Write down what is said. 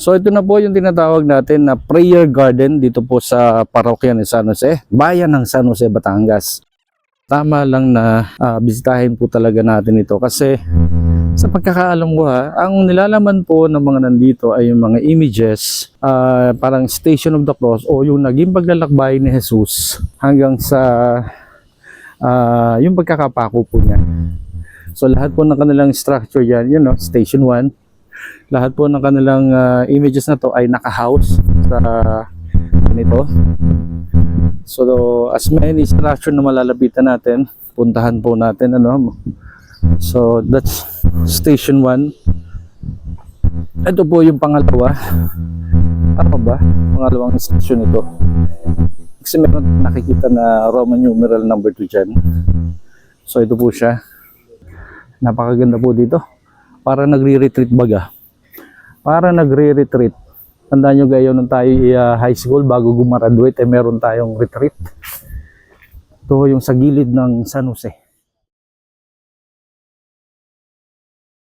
So ito na po yung tinatawag natin na prayer garden dito po sa parokya ni San Jose, bayan ng San Jose, Batangas. Tama lang na bisitahin po talaga natin ito kasi sa pagkakaalam ko ang nilalaman po ng mga nandito ay yung mga images, parang Station of the Cross o yung naging paglalakbay ni Jesus hanggang sa yung pagkakapako po niya. So lahat po ng kanilang structure yan, Station 1. Lahat po ng kanilang images na to ay naka-house sa ganito. So as many structure na malalapitan natin, puntahan po natin So that's Station 1. Ito po yung pangalawa. Tama ba? Pangalawang station ito. Kasi meron nakikita na Roman numeral number 2 dyan. So ito po siya. Napakaganda po dito. Para nagre-retreat baga. Para nagre-retreat. Tandaan nyo gayon nung tayo high school bago gumraduate meron tayong retreat. Ito yung sa gilid ng San Jose.